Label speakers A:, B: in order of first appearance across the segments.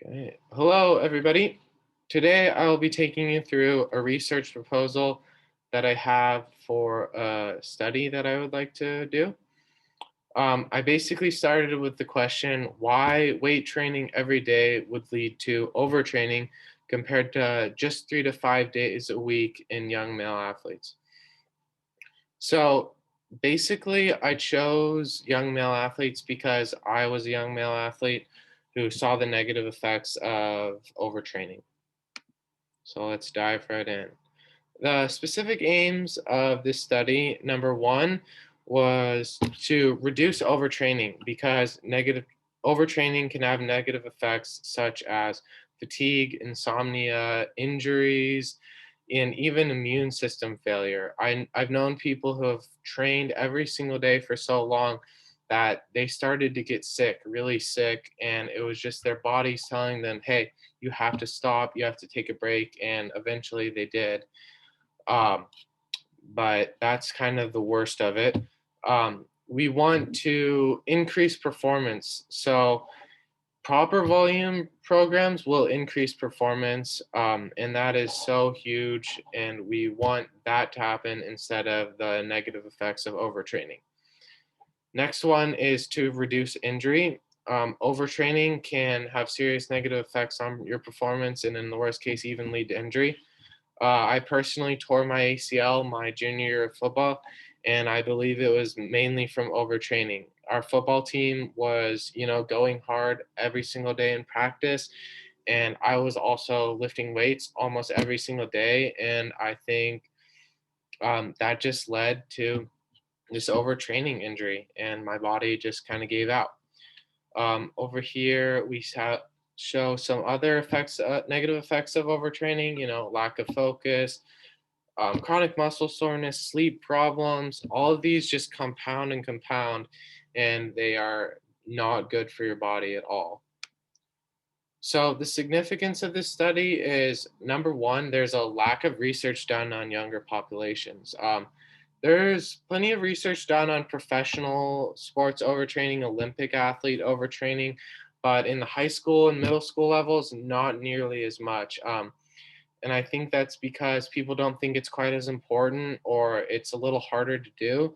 A: Okay. Hello, everybody. Today, I will be taking you through a research proposal that I have for a study that I would like to do. I basically started with the question why weight training every day would lead to overtraining compared to just 3 to 5 days a week in young male athletes. So basically, I chose young male athletes because I was a young male athlete who saw the negative effects of overtraining. So let's dive right in. The specific aims of this study, number one, was to reduce overtraining because negative overtraining can have negative effects such as fatigue, insomnia, injuries, and even immune system failure. I've known people who have trained every single day for so long that they started to get sick, really sick, and it was just their bodies telling them, hey, you have to stop, you have to take a break, and eventually they did. Um, but that's kind of the worst of it. We want to increase performance. So, proper volume programs will increase performance, and that is so huge. And we want that to happen instead of the negative effects of overtraining. Next one is to reduce injury. Overtraining can have serious negative effects on your performance, and in the worst case, even lead to injury. I personally tore my ACL my junior year of football, and I believe it was mainly from overtraining. Our football team was, going hard every single day in practice, and I was also lifting weights almost every single day. And I think that just led to this overtraining injury, and my body just kind of gave out. Over here, show some other effects, negative effects of overtraining, lack of focus, chronic muscle soreness, sleep problems. All of these just compound and compound, and they are not good for your body at all. So, the significance of this study is number one, there's a lack of research done on younger populations. There's plenty of research done on professional sports overtraining, Olympic athlete overtraining, but in the high school and middle school levels, not nearly as much. And I think that's because people don't think it's quite as important or it's a little harder to do.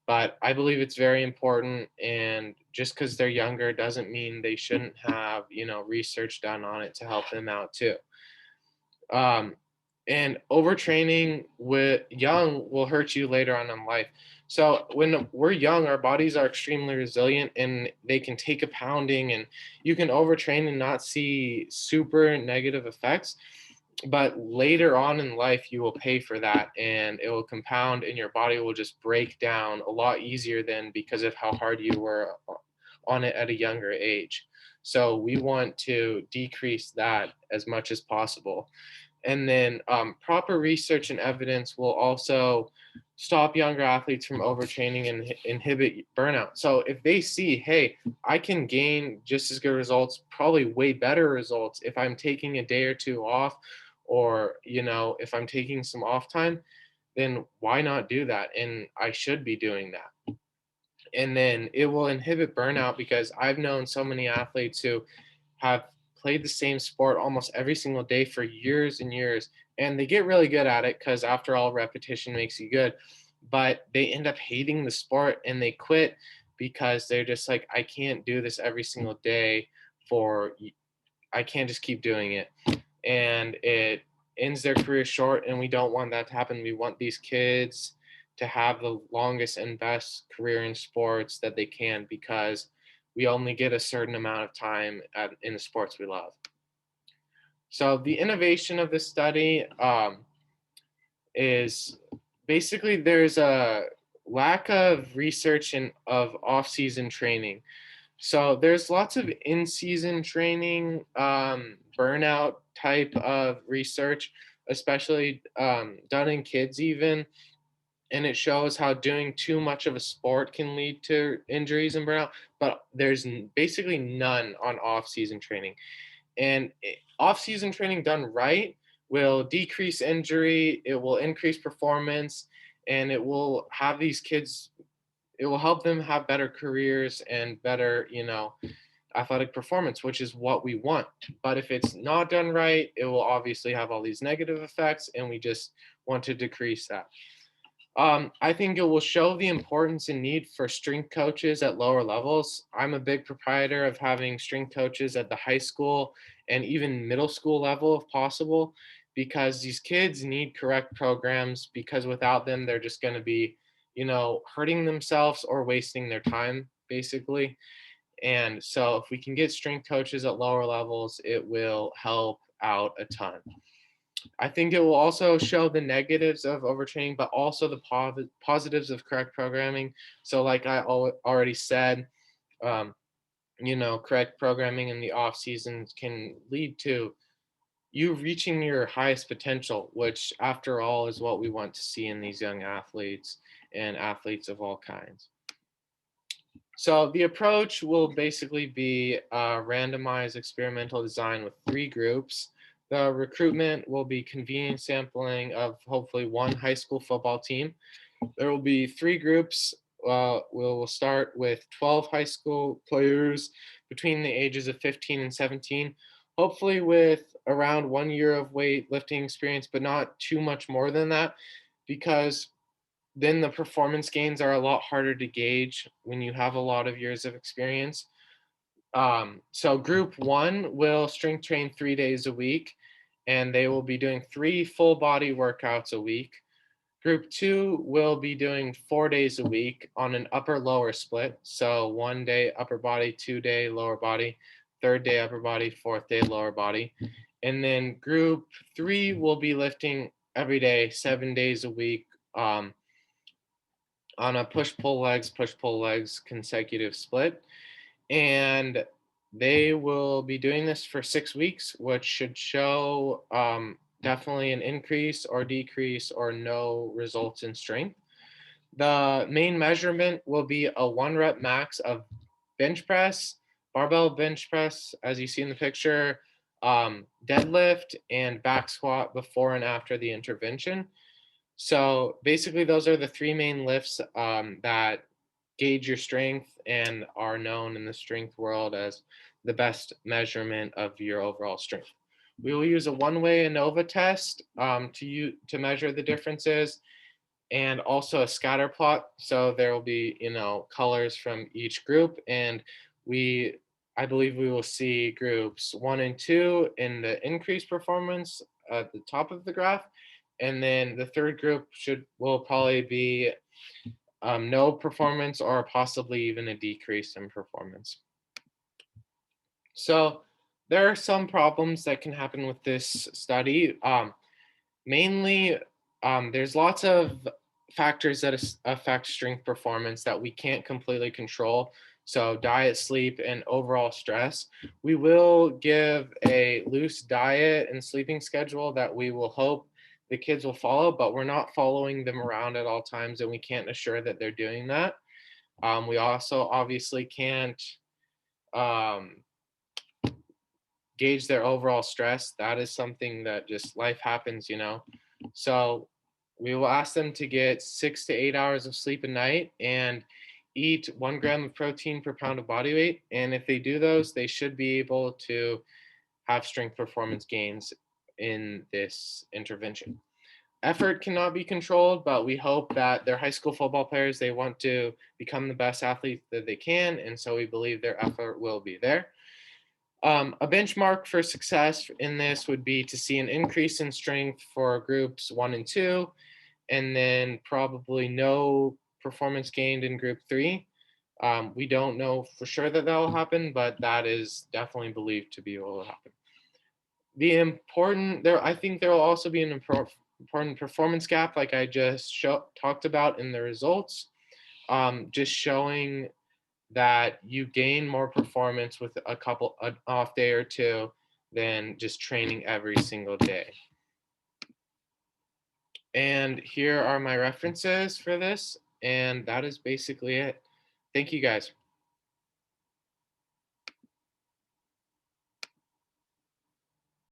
A: But I believe it's very important. And just because they're younger doesn't mean they shouldn't have, research done on it to help them out too. Um, and overtraining with young will hurt you later on in life. So when we're young, our bodies are extremely resilient and they can take a pounding, and you can overtrain and not see super negative effects. But later on in life, you will pay for that, and it will compound, and your body will just break down a lot easier than because of how hard you were on it at a younger age. So we want to decrease that as much as possible. And then proper research and evidence will also stop younger athletes from overtraining and inhibit burnout. So if they see, hey, I can gain just as good results, probably way better results if I'm taking a day or two off, or if I'm taking some off time, then why not do that? And I should be doing that. And then it will inhibit burnout because I've known so many athletes who have played the same sport almost every single day for years and years, and they get really good at it because after all, repetition makes you good. But they end up hating the sport and they quit because they're just like, I can't do this every single day for I can't just keep doing it. And it ends their career short, and we don't want that to happen. We want these kids to have the longest and best career in sports that they can, because we only get a certain amount of time in the sports we love. So the innovation of this study is basically there's a lack of research and of off-season training. So there's lots of in-season training, burnout type of research, especially done in kids even, and it shows how doing too much of a sport can lead to injuries and burnout. But there's basically none on off-season training, and off-season training done right will decrease injury, it will increase performance, and it will have these kids. It will help them have better careers and better, athletic performance, which is what we want. But if it's not done right, it will obviously have all these negative effects, and we just want to decrease that. I think it will show the importance and need for strength coaches at lower levels. I'm a big proprietor of having strength coaches at the high school and even middle school level if possible, because these kids need correct programs, because without them, they're just going to be, hurting themselves or wasting their time, basically. And so if we can get strength coaches at lower levels, it will help out a ton. I think it will also show the negatives of overtraining, but also the positives of correct programming. So, like I already said, um, correct programming in the off seasons can lead to you reaching your highest potential, which, after all, is what we want to see in these young athletes and athletes of all kinds. So the approach will basically be a randomized experimental design with 3 groups. The recruitment will be convenient sampling of hopefully one high school football team. There will be 3 groups. We'll start with 12 high school players between the ages of 15 and 17, hopefully with around 1 year of weightlifting experience, but not too much more than that, because then the performance gains are a lot harder to gauge when you have a lot of years of experience. So group one will strength train 3 days a week, and they will be doing 3 full body workouts a week. Group two will be doing 4 days a week on an upper lower split. So 1 day upper body, 2 day lower body, third day upper body, fourth day lower body. And then group three will be lifting every day, 7 days a week, on a push pull legs consecutive split. And they will be doing this for 6 weeks, which should show definitely an increase or decrease or no results in strength. The main measurement will be a 1 rep max of bench press, barbell bench press, as you see in the picture, deadlift, and back squat before and after the intervention. So basically, those are the 3 main lifts that gauge your strength and are known in the strength world as the best measurement of your overall strength. We will use a one-way ANOVA test to measure the differences, and also a scatter plot. So there will be, colors from each group, and I believe we will see groups 1 and 2 in the increased performance at the top of the graph, and then the third group will probably be no performance or possibly even a decrease in performance. So there are some problems that can happen with this study. Mainly, there's lots of factors that affect strength performance that we can't completely control. So diet, sleep, and overall stress. We will give a loose diet and sleeping schedule that we will hope the kids will follow, but we're not following them around at all times, and we can't assure that they're doing that. We also obviously can't um, gauge their overall stress. That is something that just life happens. So we will ask them to get 6 to 8 hours of sleep a night and eat 1 gram of protein per pound of body weight. And if they do those, they should be able to have strength performance gains in this intervention. Effort cannot be controlled, but we hope that they're high school football players. They want to become the best athlete that they can. And so we believe their effort will be there. A benchmark for success in this would be to see an increase in strength for groups 1 and 2, and then probably no performance gained in group 3. We don't know for sure that will happen, but that is definitely believed to be what will happen. I think there will also be an important performance gap, like I just talked about in the results, just showing that you gain more performance with an off day or two than just training every single day. And here are my references for this, and that is basically it. Thank you guys.